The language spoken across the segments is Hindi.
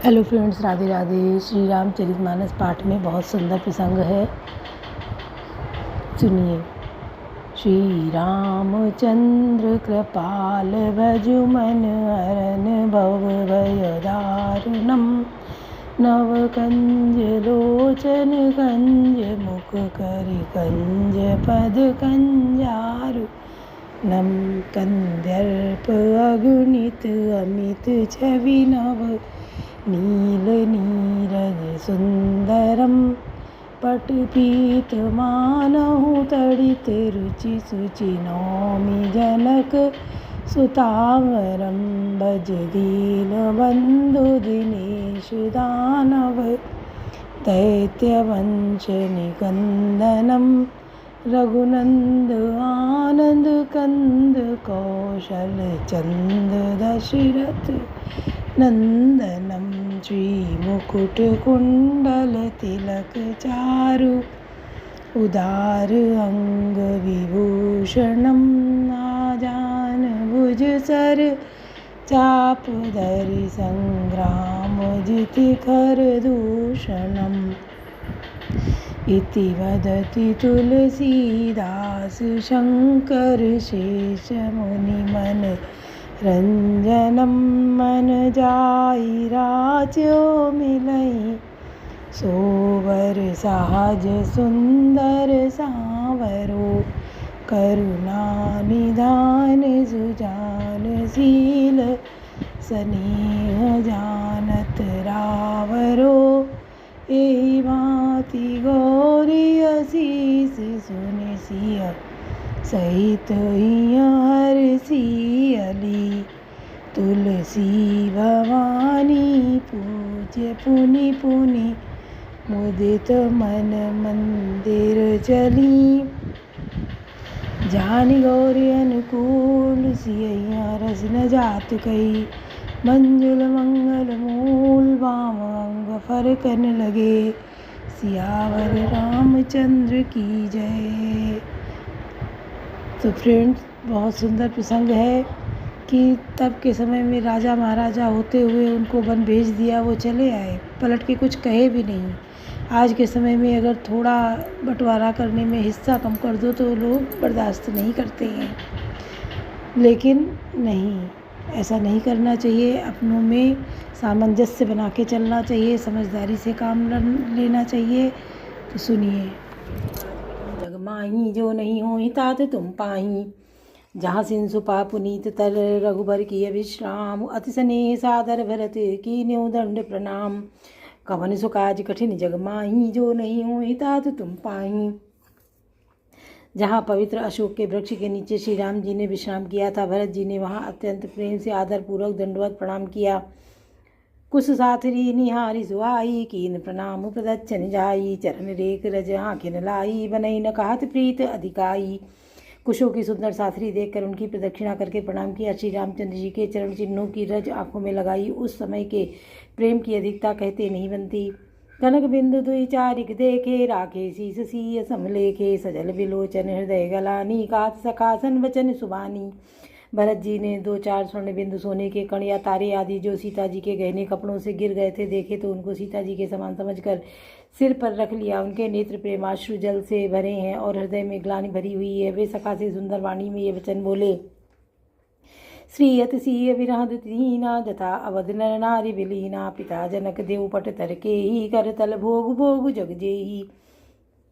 Hello friends, Radhe Radhe. श्री रामचरितमानस पाठ में बहुत सुंदर प्रसंग है, सुनिए। श्री रामचंद्र कृपाल भजु मन हरन भव भय दारुणम। नव कंज लोचन कंज मुख कर कंज पद कंजारु। नम कंद्यर्प अगुणित अमित छवि नव नील नीरज सुंदरम। पटपीत मानहु तड़ित रुचि सुचि नौमि जनक सुतावरम। भज दीन बंधु दिनेश दानव दैत्य वंश निकंदनम। रघुनंद आनंद कंद कौशल चंद दशरथ नंदनम। श्री मुकुट कुंडल तिलक चारु उदार अंग विभूषणम। आजान भुज सर चाप धरि संग्राम जिति खर दूषणम। इति वदति तुलसीदास शंकर शेष मुनि मन रंजनम। मन जाई राज्यो मिलई सोवर सहज सुंदर सांवरो। करुणा निधान सुजान शील स्नेह जानत रावरो। एहि भांति गौरी असीस सुनि सिय सहित हिय हरषियली। तुलसी भवानी पूज्य पुनि पुनि मुदित मन मंदिर चली। जानि गौरी अनुकूल सियहिया रस न जात कही। मंजुल मंगल मूल बाम अंग फरकन लगे। सियावर रामचंद्र की जय। तो फ्रेंड्स, बहुत सुंदर प्रसंग है कि तब के समय में राजा महाराजा होते हुए उनको वन भेज दिया, वो चले आए, पलट के कुछ कहे भी नहीं। आज के समय में अगर थोड़ा बंटवारा करने में हिस्सा कम कर दो तो लोग बर्दाश्त नहीं करते हैं, लेकिन नहीं, ऐसा नहीं करना चाहिए। अपनों में सामंजस्य बना के चलना चाहिए, समझदारी से काम लेना चाहिए। तो सुनिए। जग माही जो नहीं हो तात तुम पाही। जहाँ सिंसु पुनीत तर रघुबर की विश्राम। अति स्नेह सादर भरत की न्यू दंड प्रणाम। कवन सुकाज कठिन जग माही जो नहीं हो तात तुम पाही। जहाँ पवित्र अशोक के वृक्ष के नीचे श्री राम जी ने विश्राम किया था, भरत जी ने वहाँ अत्यंत प्रेम से आदर पूर्वक दंडवत प्रणाम किया। कुश साथरी निहारी सुहाई कीन प्रणाम प्रदक्षिण जाई। चरण रेख रज आँखिन लाई बनई न कहत प्रीत अधिकाई। कुशों की सुंदर साथरी देखकर उनकी प्रदक्षिणा करके प्रणाम किया। श्री रामचंद्र जी के चरण चिन्हों की रज आंखों में लगाई। उस समय के प्रेम की अधिकता कहते नहीं बनती। कनक बिंदु दुई चारिक देखे राखे शीस सीय समलेखे। सजल विलोचन हृदय गलानी कात सखासन वचन सुबानी। भरत जी ने 2-4 स्वर्ण बिंदु सोने के कण या तारे आदि जो सीता जी के गहने कपड़ों से गिर गए थे देखे तो उनको सीता जी के समान समझकर सिर पर रख लिया। उनके नेत्र प्रेमाश्रु जल से भरे हैं और हृदय में ग्लानि भरी हुई है। वे सखा से सुंदर वाणी में ये वचन बोले। श्रीयत सीय विरहद दीना जथा अवध नर नारी विलीना। पिता जनक देव पट तरके ही कर तल भोग भोग जग जेही।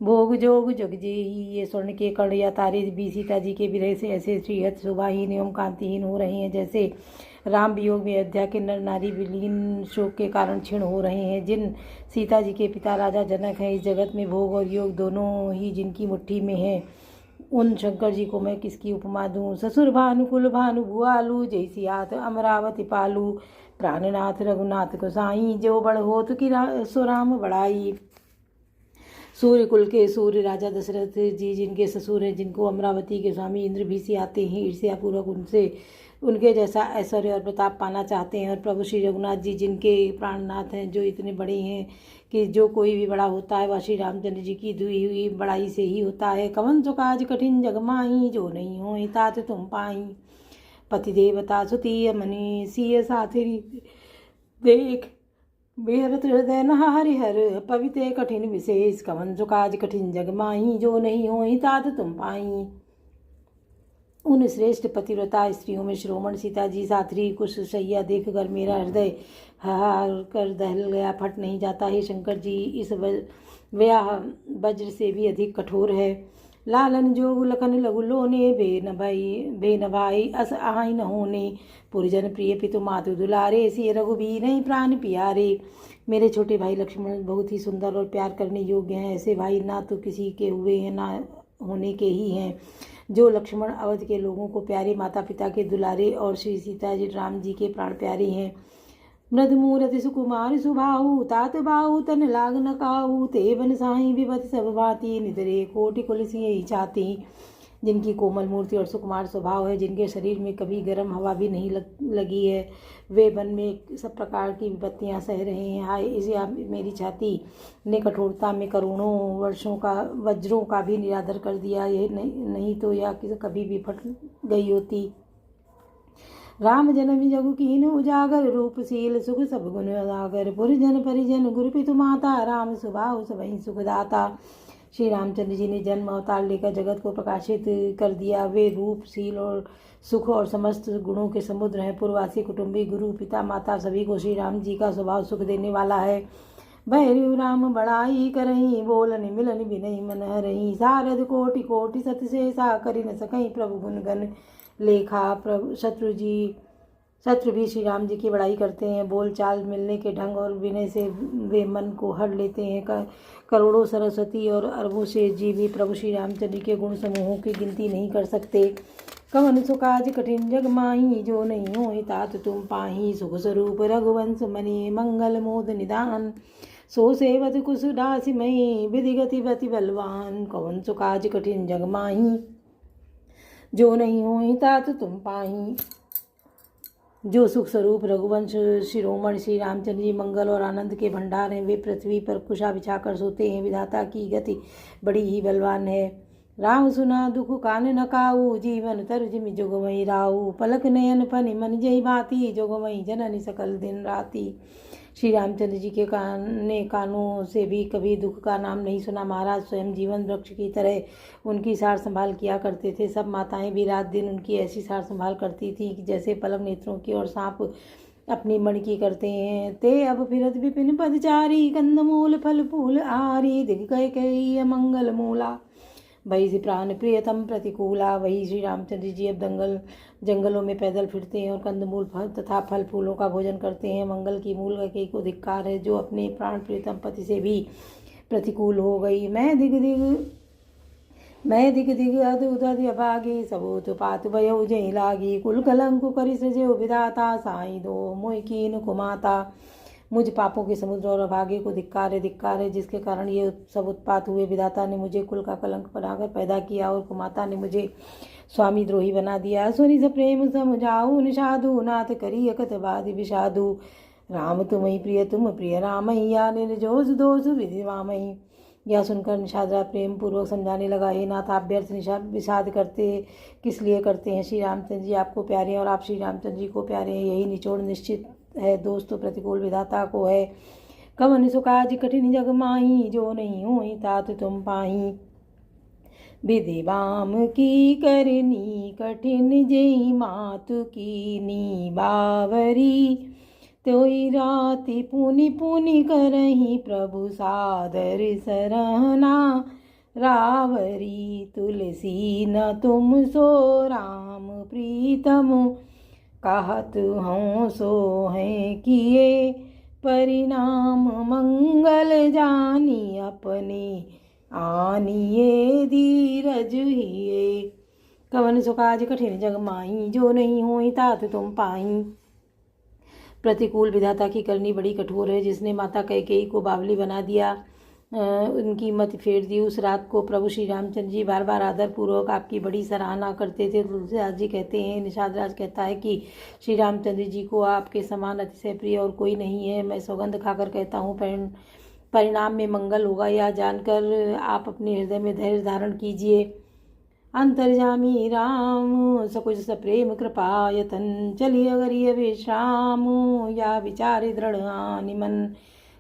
भोग जोग जग जेही। ये स्वर्ण के कण या तारे भी सीता जी के विरह से ऐसे श्रीहत शोभाहीन एवं कांतिहीन हो रहे हैं जैसे राम वियोग में अयोध्या के नर नारी विलीन शोक के कारण क्षीण हो रहे हैं। जिन सीता जी के पिता राजा जनक हैं, इस जगत में भोग और योग दोनों ही जिनकी मुट्ठी में है, उन शंकर जी को मैं किसकी उपमा दूँ। ससुर भानुकुल भानु भुआलू जैसी हाथ अमरावती पालू। प्राणनाथ रघुनाथ गोसाई जो बड़ होत की सो राम बड़ाई। सूर्य कुल के सूर्य राजा दशरथ जी जिनके ससुर हैं, जिनको अमरावती के स्वामी इंद्र भी से आते हैं, ईर्ष्यापूर्वक उनसे उनके जैसा ऐश्वर्य और प्रताप पाना चाहते हैं। और प्रभु श्री रघुनाथ जी जिनके प्राणनाथ हैं, जो इतने बड़े हैं कि जो कोई भी बड़ा होता है वह श्री रामचंद्र जी की दुई हुई बड़ाई से ही होता है। कवन सो काज कठिन जग माही जो नहीं हो तात तुम पाही। पति देवता सुतीय मनी सिय साथी देख बेहरत हृदय नहा हरिहर पवित्र कठिन विशेष कवन जो काज कठिन जग माही जो नहीं होई तात तुम पाई। उन श्रेष्ठ पतिव्रता स्त्रियों में श्रोमण सीता जी साथरी कुश शैया देख कर मेरा हृदय हार कर दहल गया, फट नहीं जाता। हे शंकर जी, इस व्याह वज्र से भी अधिक कठोर है। लालन जोग लखन लघु लोने बेनभाई अस आही न होने। पुरजन प्रिय पितु मातु दुलारे सिय रघुबीर नहीं प्राण पियारे। मेरे छोटे भाई लक्ष्मण बहुत ही सुंदर और प्यार करने योग्य हैं। ऐसे भाई ना तो किसी के हुए हैं ना होने के ही हैं। जो लक्ष्मण अवध के लोगों को प्यारे, माता पिता के दुलारे और श्री सीता जी राम जी के प्राण प्यारे हैं। मृद मूरति सुकुमार सुभाऊ तात बाहु तन लाग न काहू। ते बन साई विपति सब भांति निदरे कोटि कुल सिंह चाहती। जिनकी कोमल मूर्ति और सुकुमार स्वभाव है, जिनके शरीर में कभी गर्म हवा भी नहीं लगी है, वे वन में सब प्रकार की विपत्तियां सह रहे हैं। हाय, इसे मेरी छाती ने कठोरता में करोड़ों वर्षों का वज्रों का भी निरादर कर दिया। यह नहीं तो यह कभी भी फट गई होती। राम जन्म जगु कीन उजागर रूपशील सुख सब गुण अगागर। पुरजन परिजन गुरु पितु माता राम स्वभाव सबहि सुखदाता। श्री रामचंद्र जी ने जन्म अवतार लेकर जगत को प्रकाशित कर दिया। वे रूपशील और सुख और समस्त गुणों के समुद्र हैं। पूर्ववासी कुटुंबी गुरु पिता माता सभी को श्री राम जी का स्वभाव सुख देने वाला है। भैरव राम बड़ाई करही बोलन मिलन बिनहि मन हरही। सारद कोटि कोटि सत से सा करि न सकहीं प्रभु गुण गण लेखा। प्रभु शत्रु भी श्री राम जी की बड़ाई करते हैं। बोल चाल मिलने के ढंग और विनय से वे मन को हर लेते हैं। करोड़ों सरस्वती और अरबों शेष जी भी प्रभु श्री रामचंद्र के गुण समूहों की गिनती नहीं कर सकते। कवन सुकाज कठिन जग माही जो नहीं होई तात तुम पाही। सुख स्वरूप रघुवंश मनि मंगल मोद निदान। सो सेवत कुश दासी मई विधि गति बति बलवान। कवन सुकाज कठिन जग माही जो नहीं होई तात तुम पाही। जो सुख स्वरूप रघुवंश शिरोमणि श्री रामचंद्र जी मंगल और आनंद के भंडार हैं, वे पृथ्वी पर कुशा बिछाकर सोते हैं। विधाता की गति बड़ी ही बलवान है। राम सुना दुख कान न काऊ जीवन तर जिमि जोगमई राऊ। पलक नयन फनि मन जय भांति जोगमई जननी सकल दिन राती। श्री रामचंद्र जी के कानों से भी कभी दुख का नाम नहीं सुना। महाराज स्वयं जीवन वृक्ष की तरह उनकी सार संभाल किया करते थे। सब माताएं भी रात दिन उनकी ऐसी सार संभाल करती थी कि जैसे पलक नेत्रों की और सांप अपनी मण की करते हैं। ते अब फिरत विपिन पदचारी कंदमूल फल फूल आरी। दिग कह कही अमंगल मूला वही से प्राण प्रियतम प्रतिकूला। वही श्री रामचंद्र जी अब जंगलों में पैदल फिरते हैं और कंदमूल फल तथा फल फूलों का भोजन करते हैं। मंगल की मूल कई को धिक्कार है जो अपने प्राण प्रियतम पति से भी प्रतिकूल हो गई। मैं दिग दिग अद उदय अभागी सबूत पात भयउ जय लागी। कुल कलंकु करि सृजो विधाता साई दो मोहि कीन कुमाता। मुझ पापों के समुद्र और अभागे को धिक्कार है जिसके कारण ये सब उत्पात हुए। विधाता ने मुझे कुल का कलंक बनाकर पैदा किया और कुमाता ने मुझे स्वामी द्रोही बना दिया। सुनि स प्रेम समझाऊ निषादु नाथ करी अकत बाद विषादु। राम तुम्हि प्रिय तुम प्रिय रामैया निर्जोष दोष विधि वामई। यह सुनकर निषादरा प्रेम पूर्वक समझाने लगा, हे नाथ, आप व्यर्थ विषाद करते किस लिए करते हैं। श्री रामचंद्र जी आपको प्यारे हैं और आप श्री रामचंद्र जी को प्यारे हैं, यही निचोड़ निश्चित है। दोष तो प्रतिकूल विधाता को है। कवन सुकाज कठिन जग माही जो नहीं होई तात तुम पाही। विधि वाम की करनी कठिन जेहि मातु की नी बावरी। त्योई राति पुनि पुनि करही प्रभु सादर सरहना। रावरी तुलसी न तुम सो राम प्रीतम। कहत हूँ सो हैं किए परिणाम मंगल जानी अपने आनिए धीरज हिए। कवन सुकाज कठिन जग माही जो नहीं होई तात तुम पाही। प्रतिकूल विधाता की करनी बड़ी कठोर है। जिसने माता कैकेयी को बावली बना दिया, उनकी मत फेर दी। उस रात को प्रभु श्री रामचंद्र जी बार बार आदर पूर्वक आपकी बड़ी सराहना करते थे। तुलसीदास जी कहते हैं, निषाद राज कहता है कि श्री रामचंद्र जी को आपके समान अतिशय प्रिय और कोई नहीं है। मैं सौगंध खाकर कहता हूँ, परिणाम में मंगल होगा। यह जानकर आप अपने हृदय में धैर्य धारण कीजिए। अंतर्जामी राम सकुच सप्रेम कृपा यतन चलिय अगरिय विश्राम या विचार दृढ़ आनि मन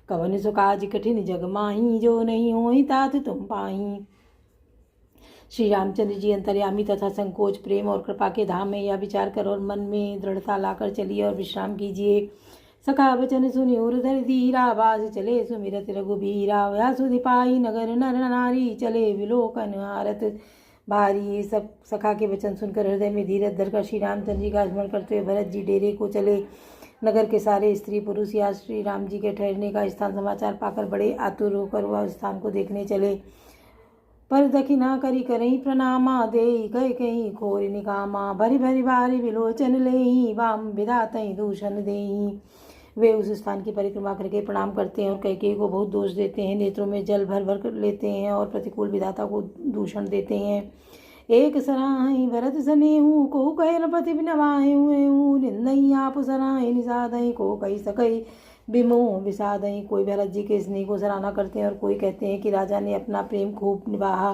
कवन सो काज कठिन जग माही जो नहीं होई तात तुम पाही। श्री रामचंद्र जी अंतर्यामी तथा संकोच प्रेम और कृपा के धाम में यह विचार कर और मन में दृढ़ता लाकर चलिए और विश्राम कीजिए। सखा वचन सुनि और धर धीरा बाज चले सुमिरत रघुबीरा व्यासुधि पाई नगर नर नारी चले विलोकन हारत भारी। सब सखा के वचन सुनकर हृदय में धीरज धरकर श्री रामचंद्र जी का स्मरण करते हुए भरत जी डेरे को चले। नगर के सारे स्त्री पुरुष या श्री राम जी के ठहरने का स्थान समाचार पाकर बड़े आतुर होकर वह स्थान को देखने चले। पर दखिना करी करई प्रणामा दे गए कहीं खोर निकामा भरी भरी भारी विलोचन ले वाम विधातई दूषण देही। वे उस स्थान की परिक्रमा करके प्रणाम करते हैं और कैकेयी को बहुत दोष देते हैं, नेत्रों में जल भर भर कर लेते हैं और प्रतिकूल विधाता को दूषण देते हैं। एक सराहि भरत सनेहू को कह पति नवाहे हुए निंदई आप सराहि निषादई को कही सकई विमोह विषादई। कोई भरत जी के स्नेह को सराहना करते हैं और कोई कहते हैं कि राजा ने अपना प्रेम खूब निभाया।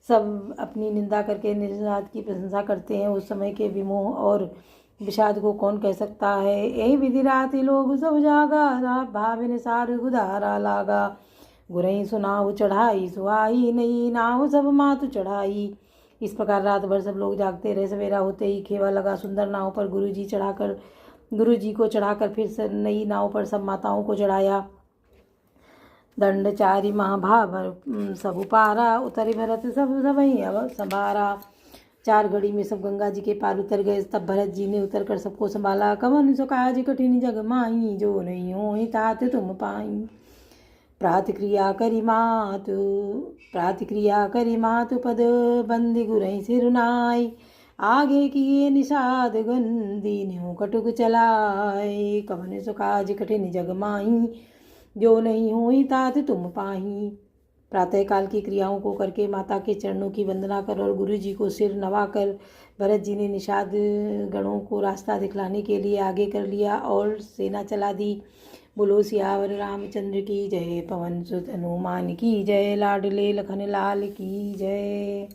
सब अपनी निंदा करके निषाद की प्रशंसा करते हैं। उस समय के विमोह और विषाद को कौन कह सकता है। यही विधि राति लोग सब जागा भाविन सार गुधारा लागा गुरई सुनाऊ चढ़ाई सुहाई नहीं नाव सब मातु चढ़ाई। इस प्रकार रात भर सब लोग जागते रहे। सवेरा होते ही खेवा लगा। सुंदर नाव पर गुरु जी को चढ़ाकर फिर नई नाव पर सब माताओं को चढ़ाया। दंडचारी महाभावर सब पारा उतरी भरत सब सबई अब संभारा। 4 घड़ी में सब गंगा जी के पार उतर गए। तब भरत जी ने उतर कर सबको संभाला। कवन सो काज कठिन जग माही जो नहीं होई तात तुम पाई। प्रातिक्रिया करी मातु पद बंदी गुरई सिरनाई आगे किए निषाद गंदी न्यू कटुक चलाए। कवन सो काज कठिन जग माही जो नहीं होई तात तुम पाही। प्रातःकाल की क्रियाओं को करके माता के चरणों की वंदना कर और गुरु जी को सिर नवाकर भरत जी ने निषाद गणों को रास्ता दिखलाने के लिए आगे कर लिया और सेना चला दी। बोलो सियावर रामचंद्र की जय, पवन सुत हनुमान की जय, लाडले लखन लाल की जय।